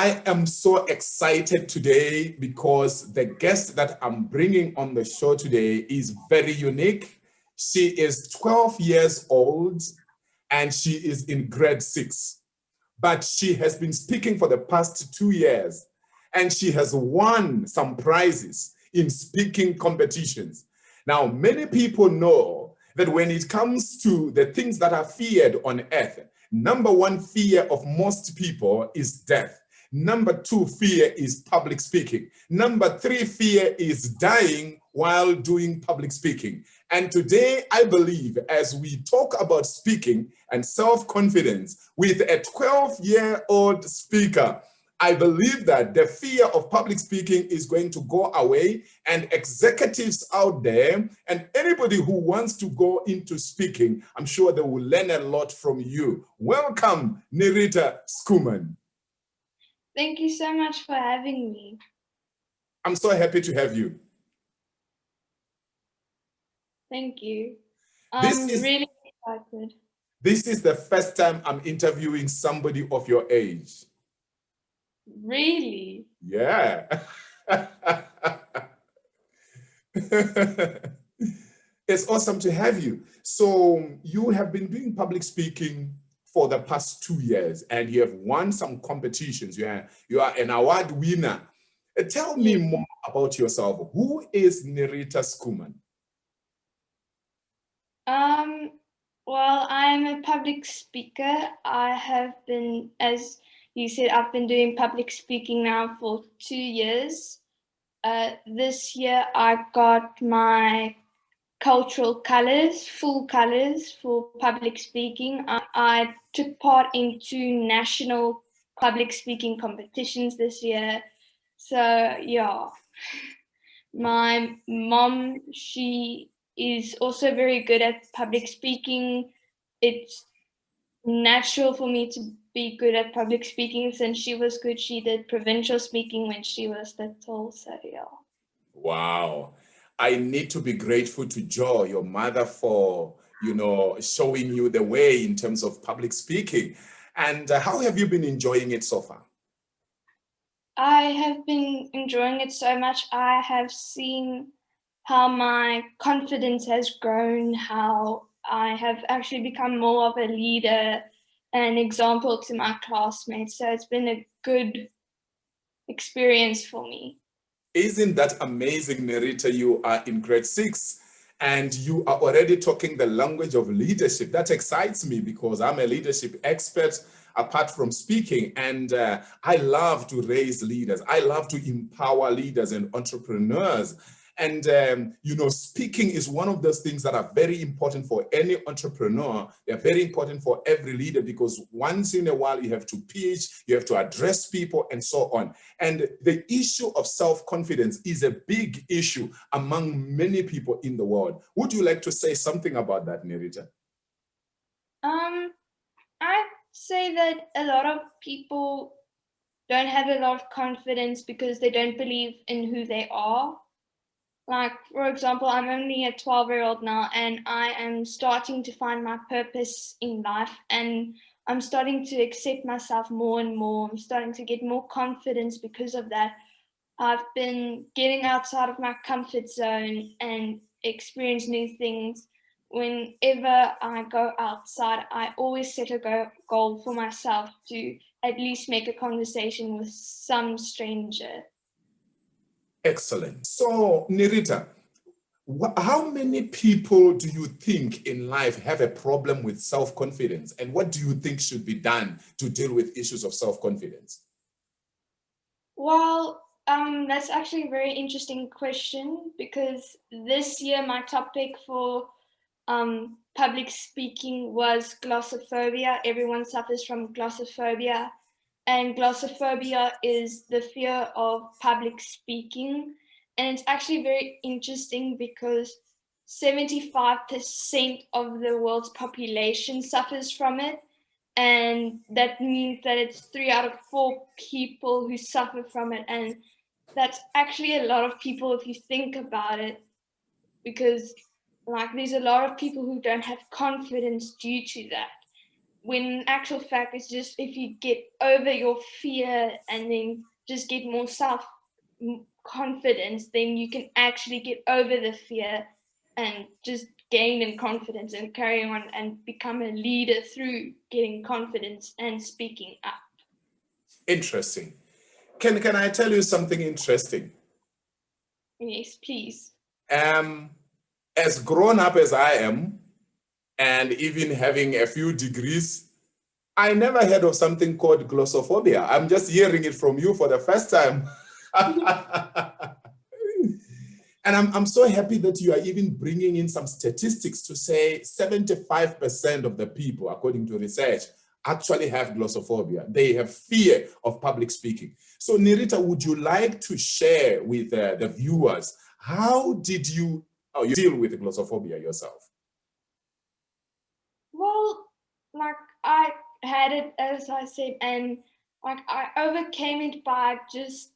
I am so excited today because the guest that I'm bringing on the show today is very unique. She is 12 years old and she is in grade 6, but she has been speaking for the past 2 years and she has won some prizes in speaking competitions. Now, many people know that when it comes to the things that are feared on earth, number one fear of most people is death. Number 2 fear is public speaking. Number 3 fear is dying while doing public speaking. And today, I believe, as we talk about speaking and self-confidence with a 12-year-old speaker, I believe that the fear of public speaking is going to go away, and executives out there and anybody who wants to go into speaking, I'm sure they will learn a lot from you. Welcome, NiRita Schoeman. Thank you so much for having me. I'm so happy to have you. Thank you. I'm really excited. This is the first time I'm interviewing somebody of your age. Really? Yeah. It's awesome to have you. So you have been doing public speaking for the past 2 years and you have won some competitions. You are an award winner. Tell me more about yourself. Who is NiRita Schoeman? Well, I'm a public speaker. I have been, as you said, I've been doing public speaking now for 2 years. This year I got my cultural colors, full colors for public speaking. I took part in 2 national public speaking competitions this year. So yeah, my mom, she is also very good at public speaking. It's natural for me to be good at public speaking since she was good. She did provincial speaking when she was little, so yeah. Wow. I need to be grateful to Jo, your mother, for, showing you the way in terms of public speaking. And how have you been enjoying it so far? I have been enjoying it so much. I have seen how my confidence has grown, how I have actually become more of a leader, an example to my classmates. So it's been a good experience for me. Isn't that amazing, NiRita? You are in grade 6 and you are already talking the language of leadership. That excites me because I'm a leadership expert apart from speaking, and I love to raise leaders. I love to empower leaders and entrepreneurs. And, speaking is one of those things that are very important for any entrepreneur. They're very important for every leader because once in a while you have to pitch, you have to address people and so on. And the issue of self-confidence is a big issue among many people in the world. Would you like to say something about that, NiRita? I'd say that a lot of people don't have a lot of confidence because they don't believe in who they are. Like, for example, I'm only a 12-year-old now and I am starting to find my purpose in life and I'm starting to accept myself more and more. I'm starting to get more confidence because of that. I've been getting outside of my comfort zone and experience new things. Whenever I go outside, I always set a goal for myself to at least make a conversation with some stranger. Excellent. So, NiRita, how many people do you think in life have a problem with self-confidence? And what do you think should be done to deal with issues of self-confidence? Well, that's actually a very interesting question because this year my topic for public speaking was glossophobia. Everyone suffers from glossophobia. And glossophobia is the fear of public speaking. And it's actually very interesting because 75% of the world's population suffers from it. And that means that it's 3 out of 4 people who suffer from it. And that's actually a lot of people if you think about it, because like there's a lot of people who don't have confidence due to that. when in actual fact, it's just if you get over your fear and then just get more self-confidence, then you can actually get over the fear and just gain in confidence and carry on and become a leader through getting confidence and speaking up. Interesting. Can I tell you something interesting? Yes, please. As grown up as I am, and even having a few degrees, I never heard of something called glossophobia. I'm just hearing it from you for the first time. And I'm so happy that you are even bringing in some statistics to say 75% of the people, according to research, actually have glossophobia. They have fear of public speaking. So NiRita, would you like to share with the viewers, how did you deal with glossophobia yourself? Well, like I had it, as I said, and like I overcame it by just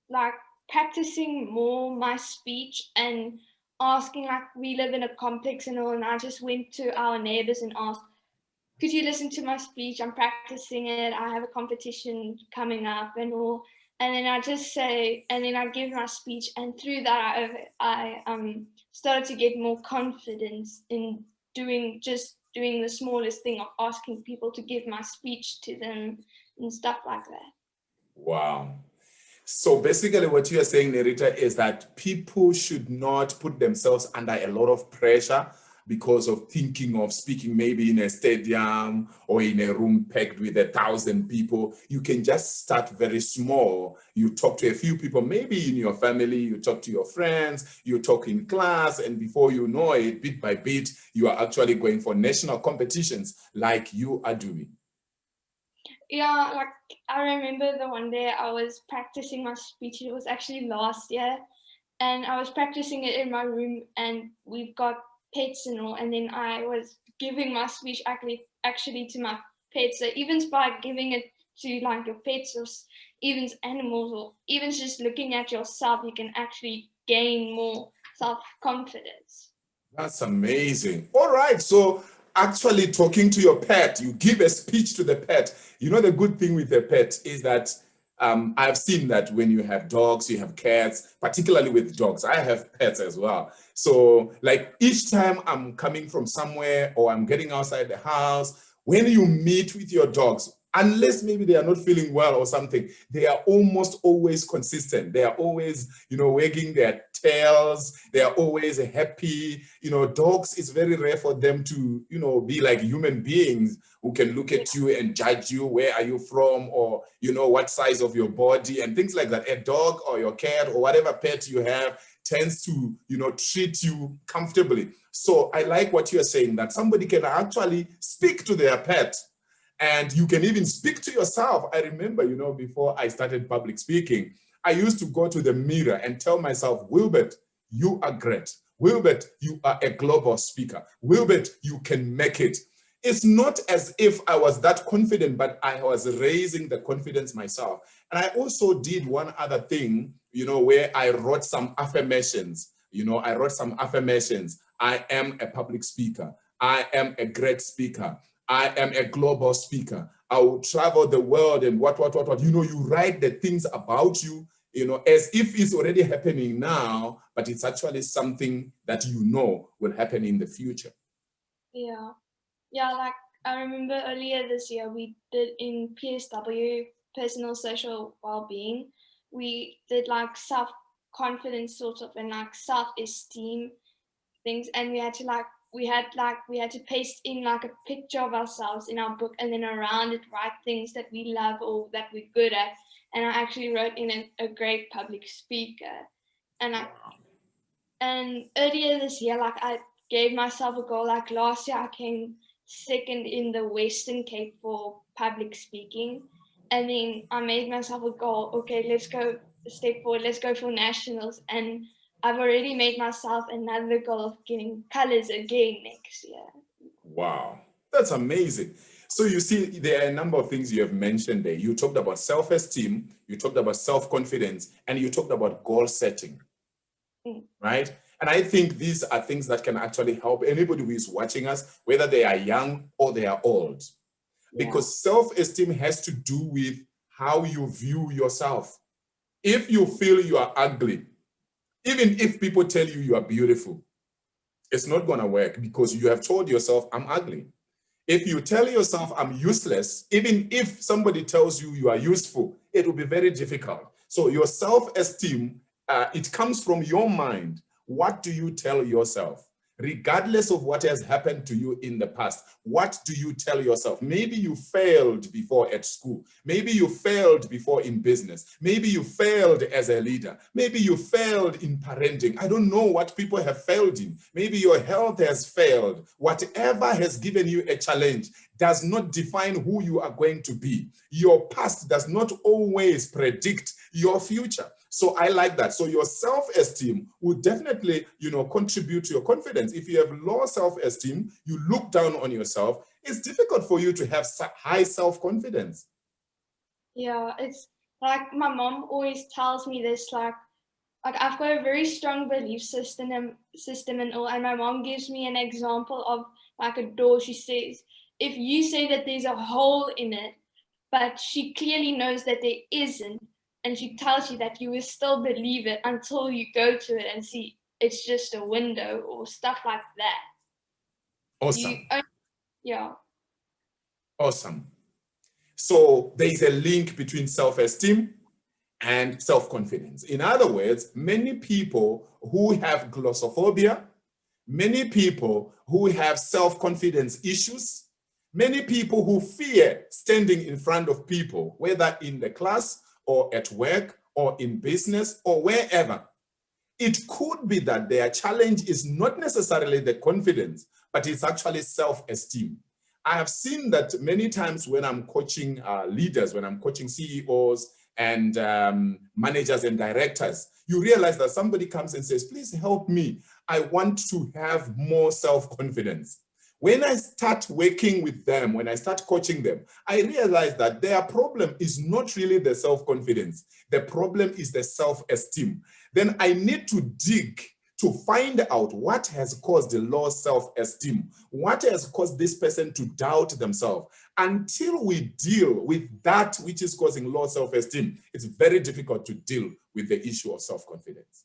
like practicing more my speech and asking, like we live in a complex and all, and I just went to our neighbors and asked, could you listen to my speech? I'm practicing it. I have a competition coming up and all. And then I just say, and then I give my speech, and through that I started to get more confidence in doing the smallest thing of asking people to give my speech to them and stuff like that. Wow. So basically what you are saying, NiRita, is that people should not put themselves under a lot of pressure because of thinking of speaking maybe in a stadium or in a room packed with 1,000 people. You can just start very small. You talk to a few people, maybe in your family, you talk to your friends, you talk in class, and before you know it, bit by bit, you are actually going for national competitions like you are doing. Yeah, like I remember the one day I was practicing my speech. It was actually last year, and I was practicing it in my room, and we've got pets and all, and then I was giving my speech actually to my pets. So even by giving it to like your pets or even animals, or even just looking at yourself, you can actually gain more self-confidence. That's amazing. All right. So actually talking to your pet, you give a speech to the pet. You know, the good thing with the pet is that I've seen that when you have dogs, you have cats, particularly with dogs. I have pets as well. So like each time I'm coming from somewhere or I'm getting outside the house, when you meet with your dogs, unless maybe they are not feeling well or something, they are almost always consistent. They are always, wagging their tails. They are always happy. Dogs, it's very rare for them to, be like human beings who can look at you and judge you. Where are you from? Or, what size of your body and things like that. A dog or your cat or whatever pet you have tends to, treat you comfortably. So I like what you're saying, that somebody can actually speak to their pet. And you can even speak to yourself. I remember, before I started public speaking, I used to go to the mirror and tell myself, Wilbert, you are great. Wilbert, you are a global speaker. Wilbert, you can make it. It's not as if I was that confident, but I was raising the confidence myself. And I also did one other thing, where I wrote some affirmations. I wrote some affirmations. I am a public speaker. I am a great speaker. I am a global speaker. I will travel the world and what. You write the things about you, as if it's already happening now, but it's actually something that will happen in the future. Yeah. Yeah, like I remember earlier this year we did in PSW, personal social well-being, we did like self-confidence sort of and like self-esteem things, and we had to paste in like a picture of ourselves in our book, and then around it write things that we love or that we're good at. And I actually wrote in a great public speaker. And earlier this year, like I gave myself a goal. Like last year I came second in the Western Cape for public speaking, and then I made myself a goal. Okay, let's go a step forward, let's go for nationals. And I've already made myself another goal of getting colors again next year. Wow, that's amazing. So you see, there are a number of things you have mentioned there. You talked about self-esteem, you talked about self-confidence, and you talked about goal setting, right? And I think these are things that can actually help anybody who is watching us, whether they are young or they are old. because self-esteem has to do with how you view yourself. If you feel you are ugly, even if people tell you you are beautiful, it's not going to work because you have told yourself, I'm ugly. If you tell yourself, I'm useless, even if somebody tells you you are useful, it will be very difficult. So your self-esteem, it comes from your mind. What do you tell yourself? Regardless of what has happened to you in the past, what do you tell yourself? Maybe you failed before at school. Maybe you failed before in business. Maybe you failed as a leader. Maybe you failed in parenting. I don't know what people have failed in. Maybe your health has failed. Whatever has given you a challenge does not define who you are going to be. Your past does not always predict your future. So I like that. So your self-esteem will definitely, contribute to your confidence. If you have low self-esteem, you look down on yourself, it's difficult for you to have high self-confidence. Yeah, it's like my mom always tells me this, like I've got a very strong belief system and all, and my mom gives me an example of like a door. She says, if you say that there's a hole in it, but she clearly knows that there isn't, and she tells you that you will still believe it until you go to it and see it's just a window or stuff like that. Awesome. Yeah. Awesome. So there is a link between self-esteem and self-confidence. In other words, many people who have glossophobia, many people who have self-confidence issues, many people who fear standing in front of people, whether in the class or at work or in business or wherever, it could be that their challenge is not necessarily the confidence, but it's actually self-esteem. I have seen that many times when I'm coaching leaders, when I'm coaching CEOs and managers and directors, you realize that somebody comes and says, please help me. I want to have more self-confidence. When I start working with them, when I start coaching them, I realize that their problem is not really the self-confidence. The problem is the self-esteem. Then I need to dig to find out what has caused the low self-esteem, what has caused this person to doubt themselves. Until we deal with that which is causing low self-esteem, it's very difficult to deal with the issue of self-confidence.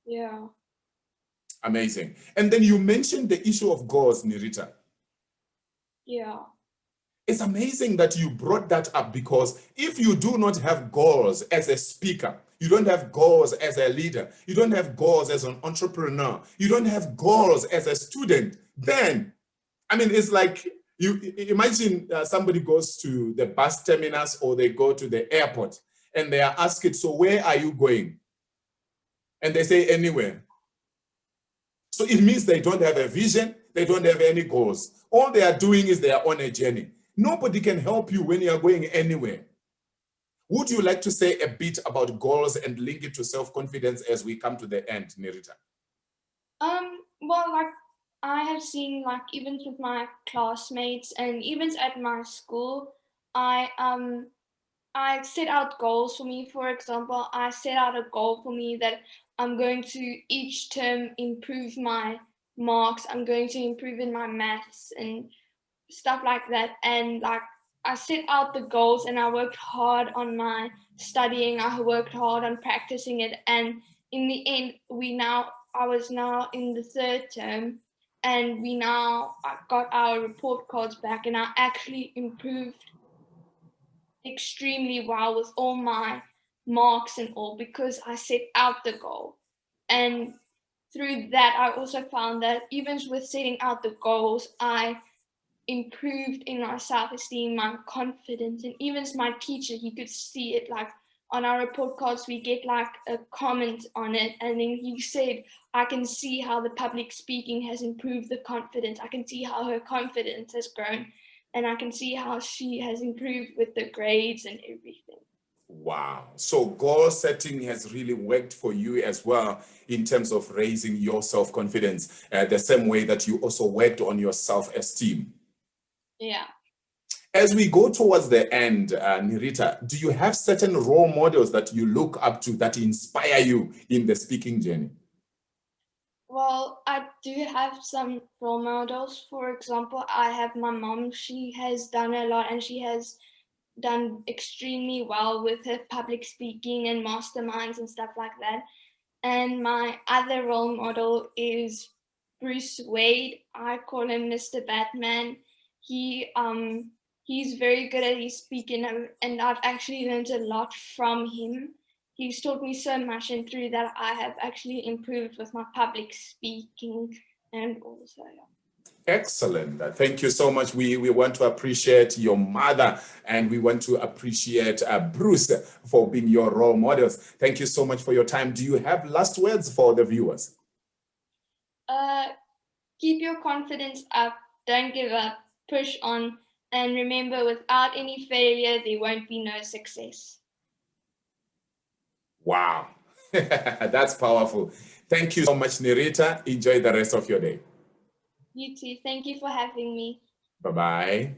Yeah. Amazing. And then you mentioned the issue of goals, NiRita. Yeah. It's amazing that you brought that up, because if you do not have goals as a speaker, you don't have goals as a leader, you don't have goals as an entrepreneur, you don't have goals as a student, then, I mean, it's like, you imagine somebody goes to the bus terminus or they go to the airport and they are asked, so where are you going? And they say anywhere. So it means they don't have a vision, they don't have any goals. All they are doing is they are on a journey. Nobody can help you when you are going anywhere. Would you like to say a bit about goals and link it to self-confidence as we come to the end, NiRita? Well, like I have seen, like even with my classmates and even at my school, I set out goals for me. For example, I set out a goal for me that I'm going to each term improve my marks. I'm going to improve in my maths and stuff like that. And like I set out the goals and I worked hard on my studying. I worked hard on practicing it. And in the end, I was now in the third term, and I got our report cards back, and I actually improved extremely well with all my marks and all, because I set out the goal. And through that, I also found that even with setting out the goals, I improved in my self-esteem, my confidence, and even my teacher, he could see it. Like on our report cards, we get like a comment on it, and then he said, I can see how the public speaking has improved the confidence. I can see how her confidence has grown, and I can see how she has improved with the grades and everything. Wow. So goal setting has really worked for you as well in terms of raising your self-confidence, the same way that you also worked on your self-esteem. Yeah. As we go towards the end, NiRita, do you have certain role models that you look up to that inspire you in the speaking journey? Well, I do have some role models. For example, I have my mom. She has done a lot and she has done extremely well with her public speaking and masterminds and stuff like that. And my other role model is Bruce Wade. I call him Mr. Batman. He's very good at his speaking, and I've actually learned a lot from him. He's taught me so much, and through that I have actually improved with my public speaking and also, yeah. Excellent. Thank you so much. We want to appreciate your mother, and we want to appreciate Bruce for being your role models. Thank you so much for your time. Do you have last words for the viewers? Keep your confidence up. Don't give up. Push on. And remember, without any failure, there won't be no success. Wow. That's powerful. Thank you so much, NiRita. Enjoy the rest of your day. You too. Thank you for having me. Bye-bye.